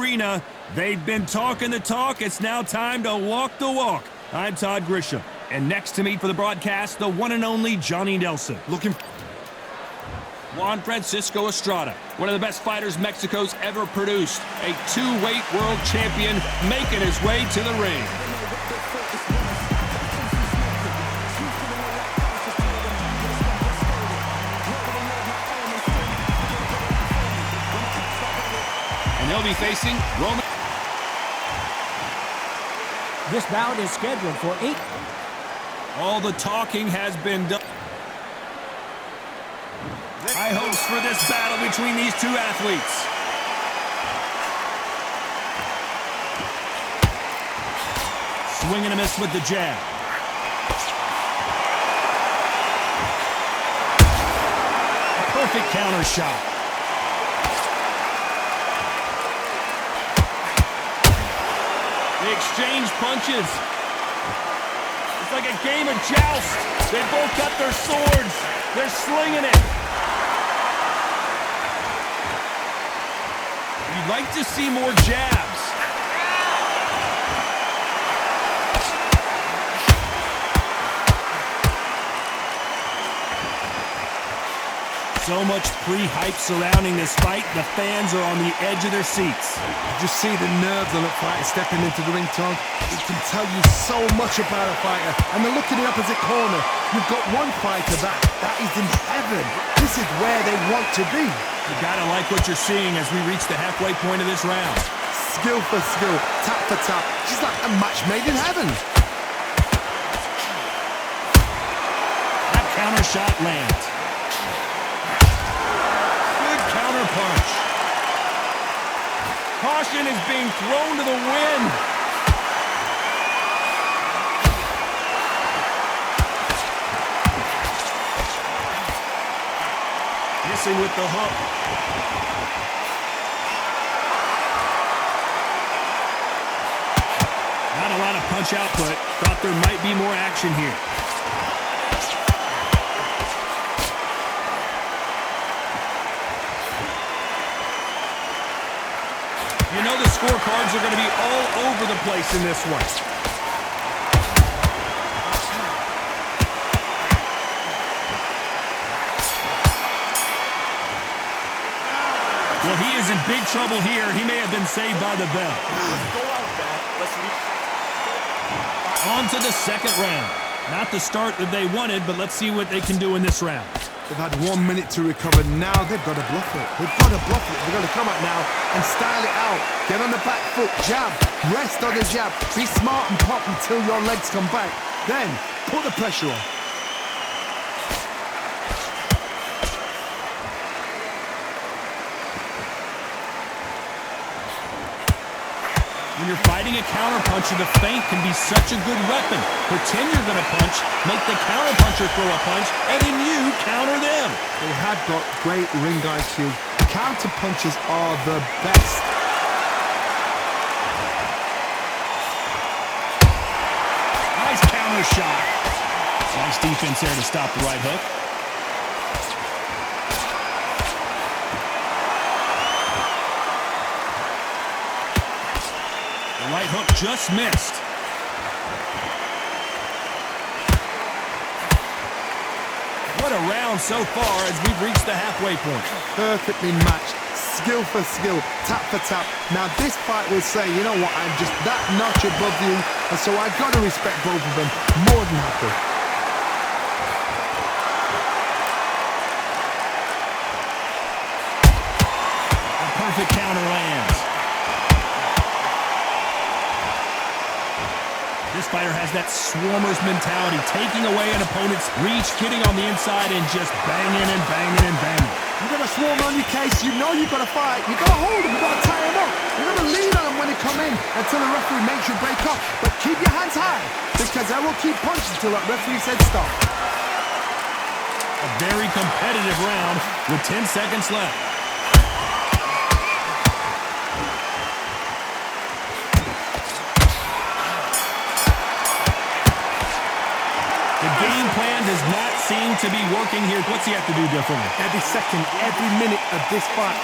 arena. They've been talking the talk. It's now time to walk the walk. I'm Todd Grisham. And next to me for the broadcast, the one and only Johnny Nelson. Juan Francisco Estrada, one of the best fighters Mexico's ever produced. A two-weight world champion making his way to the ring. And he'll be facing Roman. This bout is scheduled for 8. All the talking has been done. High hopes for this battle between these two athletes. Swing and a miss with the jab. A perfect counter shot. They exchange punches. It's like a game of joust. They both got their swords. They're slinging it. You'd like to see more jabs. So much pre-hype surrounding this fight, the fans are on the edge of their seats. Just see the nerves on that fighter stepping into the ring, Tom. It can tell you so much about a fighter. And they're looking in the opposite corner. You've got one fighter that is in heaven. This is where they want to be. You gotta like what you're seeing as we reach the halfway point of this round. Skill for skill, tap for tap. Just like a match made in heaven. That counter shot lands. Punch. Caution is being thrown to the wind. Missing with the hook. Not a lot of punch output. Thought there might be more action here. You know the scorecards are going to be all over the place in this one. Well, he is in big trouble here. He may have been saved by the bell. On to the second round. Not the start that they wanted, but let's see what they can do in this round. They've had 1 minute to recover. Now they've got to bluff it. They've got to bluff it. They've got to come out now and style it out. Get on the back foot, jab, rest on the jab. Be smart and pop until your legs come back. Then put the pressure on. When you're fighting a counterpuncher, the feint can be such a good weapon. Pretend you're going to punch, make the counterpuncher throw a punch, and then you counter them. They have got great ring IQ. Counterpunchers are the best. Nice counter shot. Nice defense there to stop the right hook. The right hook just missed. What a round so far as we've reached the halfway point. Perfectly matched. Skill for skill, tap for tap. Now this fight will say, you know what, I'm just that notch above you, and so I've got to respect both of them. More than happy. A perfect counter lands. This fighter has that swarmer's mentality, taking away an opponent's reach, getting on the inside, and just banging and banging and banging. You've got a swarm on your case, you know you've got to fight. You've got to hold them, you've got to tie them up. You've got to lean on them when they come in until the referee makes you break up. But keep your hands high, because I will keep punching until that referee said stop. A very competitive round with 10 seconds left. The game plan does not seem to be working here. What's he have to do differently? Every second, every minute of this fight.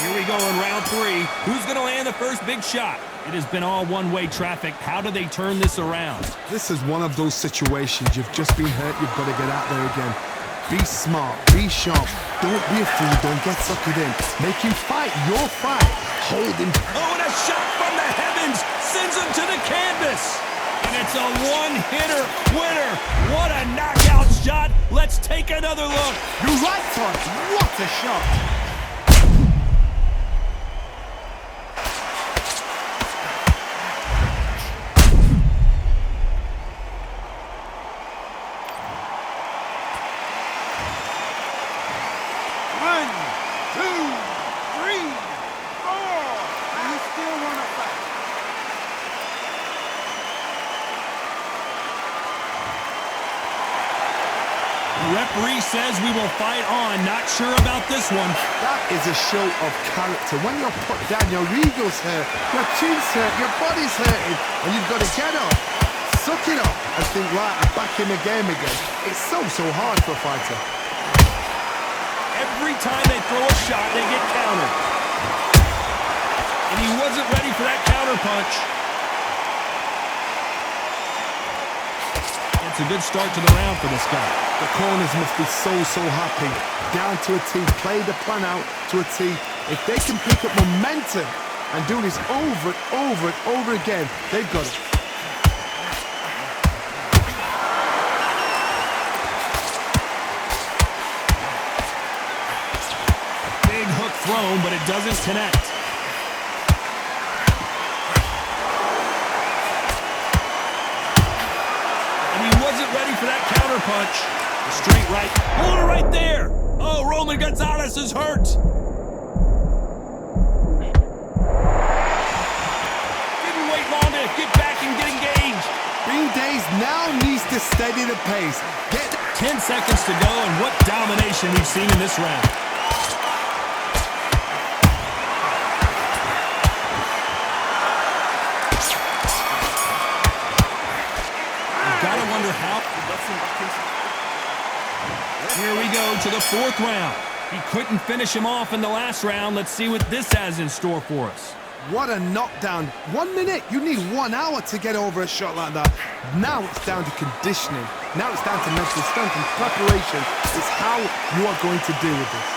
Here we go in round 3. Who's going to land the first big shot? It has been all one-way traffic. How do they turn this around? This is one of those situations. You've just been hurt. You've got to get out there again. Be smart. Be sharp. Don't be a fool. Don't get suckered in. Make him fight your fight. Hold him. Oh, and a shot from the heavens sends him to the canvas. And it's a one-hitter winner. What a knockout shot. Let's take another look. You're right, Todd. What a shot. Referee says we will fight on. Not sure about this one. That is a show of character. When you're put down, your ego's hurt, your chin's hurt, your body's hurting, and you've got to get up, suck it up, and think, right, I'm back in the game again. It's so hard for a fighter. Every time they throw a shot, they get countered. And he wasn't ready for that counter punch. It's a good start to the round for this guy. The corners must be so happy. Down to a T, play the plan out to a T. If they can pick up momentum and do this over and over again, they've got it. Big hook thrown, but it doesn't connect. And he wasn't ready for that counter punch. The straight right. Hold it right there. Oh, Roman Gonzales is hurt. Didn't wait long to get back and get engaged. Bean Days now needs to steady the pace. Get 10 seconds to go, and what domination we've seen in this round. You've got to wonder how. Here we go to the 4th round. He couldn't finish him off in the last round. Let's see what this has in store for us. What a knockdown. 1 minute, you need 1 hour to get over a shot like that. Now it's down to conditioning. Now it's down to mental strength and preparation. It's how you are going to deal with this.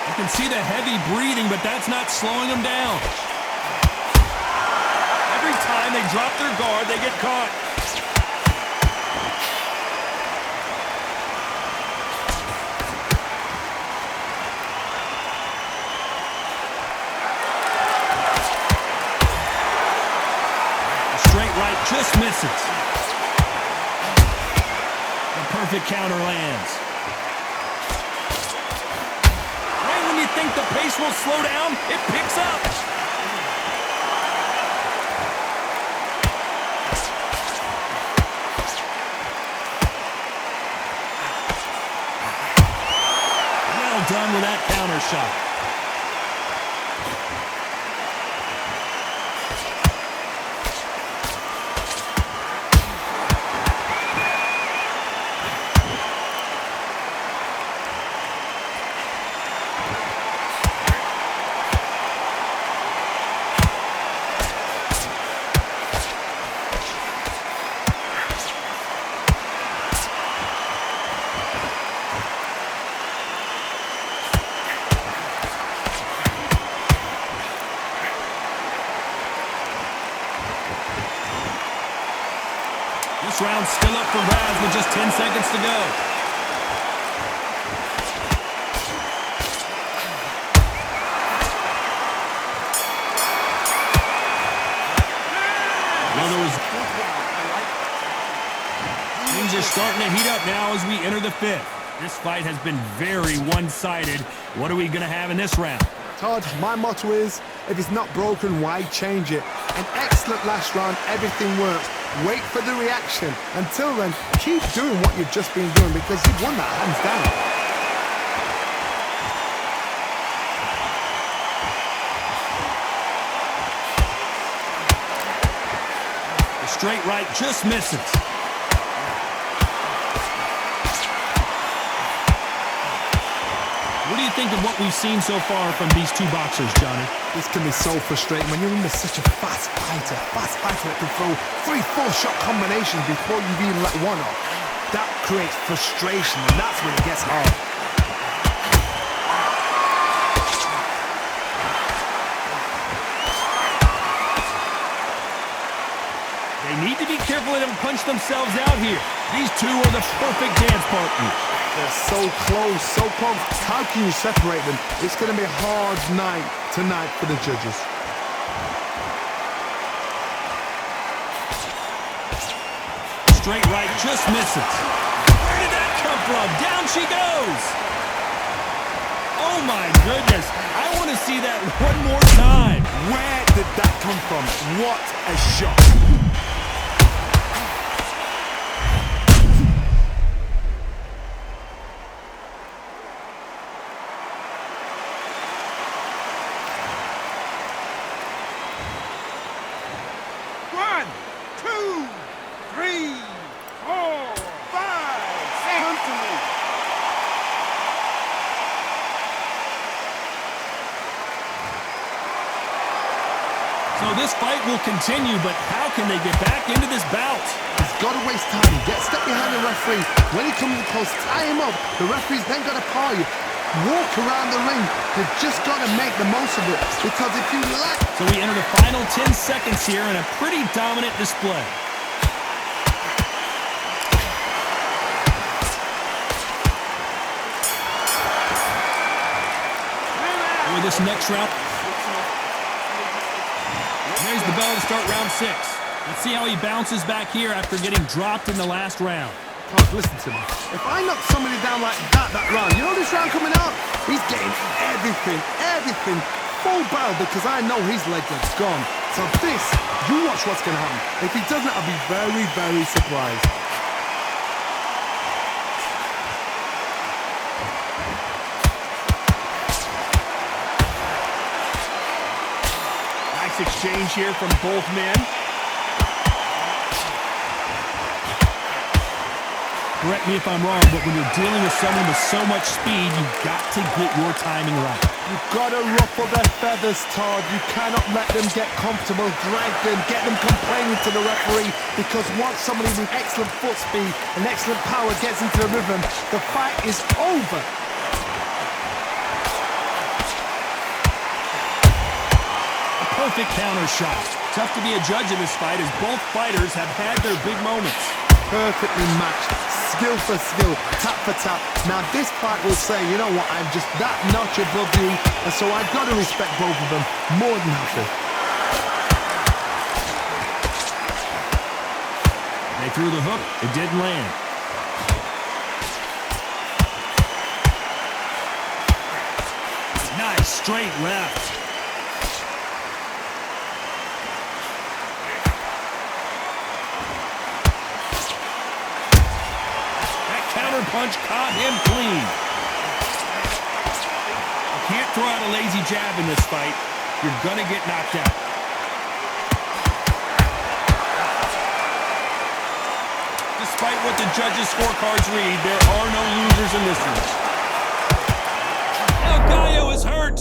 You can see the heavy breathing, but that's not slowing him down. Every time they drop their guard, they get caught. Just misses. The perfect counter lands. Right when you think the pace will slow down, it picks up. Well done with that counter shot. This round's still up for grabs with just 10 seconds to go. Things are starting to heat up now as we enter the 5th. This fight has been very one-sided. What are we going to have in this round? Todd, my motto is, if it's not broken, why change it? An excellent last round, everything works. Wait for the reaction. Until then, keep doing what you've just been doing because you've won that hands down. The straight right just misses. What do you think of what we've seen so far from these two boxers, Johnny? This can be so frustrating when you're under such a fast fighter that can throw 3-4 shot combinations before you've even let one off. That creates frustration, and that's when it gets hard. They need to be careful they don't punch themselves out here. These two are the perfect dance partners. They're so close, so close. How can you separate them? It's going to be a hard night tonight for the judges. Straight right, just misses. Where did that come from? Down she goes. Oh my goodness. I want to see that one more time. Where did that come from? What a shot. So this fight will continue, but how can they get back into this bout? He's got to waste time. Get step behind the referee. When he comes close, tie him up. The referee's then got to call you. Walk around the ring. They've just got to make the most of it. Because if you lack... So we enter the final 10 seconds here in a pretty dominant display. With this next round... There's the bell to start round 6. Let's see how he bounces back here after getting dropped in the last round. Clark, listen to me. If I knock somebody down like that round, you know this round coming out? He's getting everything full barrel because I know his leg is gone. So this, you watch what's going to happen. If he doesn't, I'll be very, very surprised. Exchange here from both men. Correct me if I'm wrong, but when you're dealing with someone with so much speed, you've got to get your timing right. You've got to ruffle their feathers, Todd. You cannot let them get comfortable, drag them, get them complaining to the referee, because once somebody with excellent foot speed and excellent power gets into the rhythm, the fight is over. Perfect counter shot. Tough to be a judge in this fight as both fighters have had their big moments. Perfectly matched. Skill for skill. Tap for tap. Now this fight will say, you know what, I'm just that notch above you, and so I've got to respect both of them more than happy. They threw the hook. It didn't land. Nice straight left. Punch caught him clean. You can't throw out a lazy jab in this fight. You're gonna get knocked out. Despite what the judges' scorecards read, there are no losers in this one. El Gallo is hurt.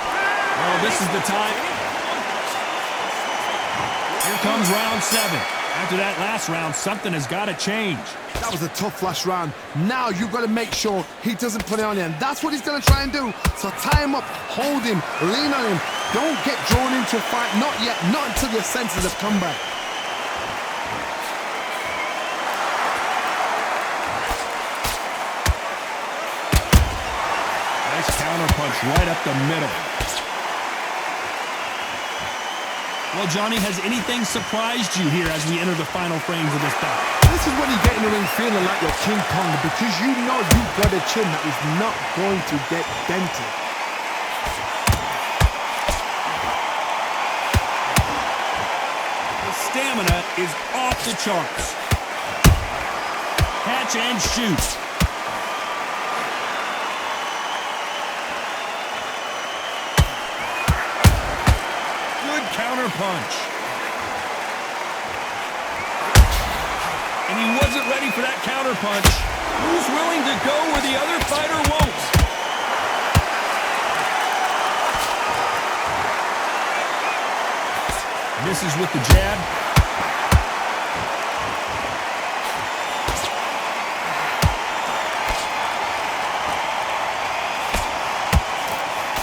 Oh, this is the time. Here comes round 7. After that last round, something has got to change. That was a tough last round. Now you've got to make sure he doesn't put it on you, and that's what he's going to try and do. So tie him up, hold him, lean on him. Don't get drawn into a fight. Not yet. Not until your senses have come back. Nice counter punch right up the middle. Well, Johnny, has anything surprised you here as we enter the final frames of this bout? This is when you get in the ring feeling like you're King Kong, because you know you've got a chin that is not going to get dented. The stamina is off the charts. Catch and shoot. Counter punch. And he wasn't ready for that counterpunch. Who's willing to go where the other fighter won't? Misses with the jab.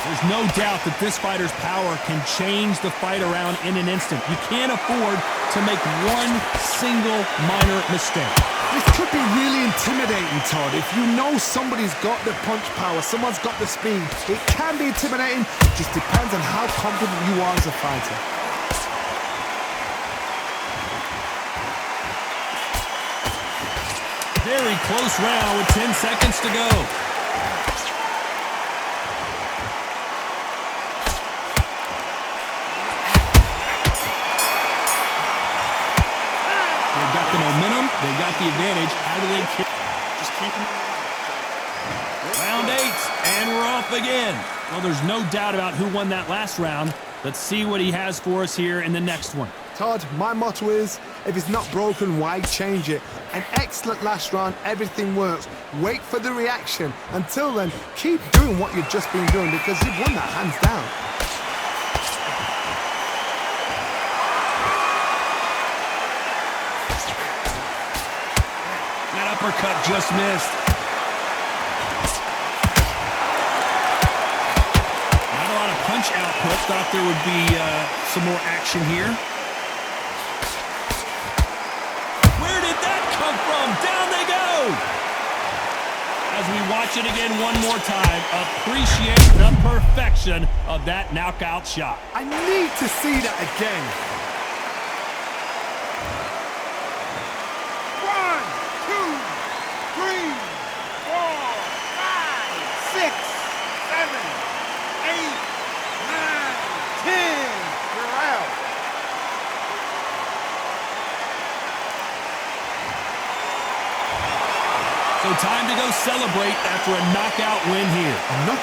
There's no doubt that this fighter's power can change the fight around in an instant. You can't afford to make one single minor mistake. This could be really intimidating, Todd. If you know somebody's got the punch power, someone's got the speed, it can be intimidating. It just depends on how confident you are as a fighter. Very close round with 10 seconds to go. The momentum, they got the advantage. How do they just keep them? Round 8, and we're off again. Well, there's no doubt about who won that last round. Let's see what he has for us here in the next one. Todd, my motto is, if it's not broken, why change it? An excellent last round, everything works. Wait for the reaction. Until then, keep doing what you've just been doing because you've won that hands down. Uppercut just missed. Not a lot of punch output. Thought there would be some more action here. Where did that come from? Down they go! As we watch it again one more time, appreciate the perfection of that knockout shot. I need to see that again. 3, 4, 5, 6, 7, 8, 9, 10. You're out. So time to go celebrate after a knockout win here. A knockout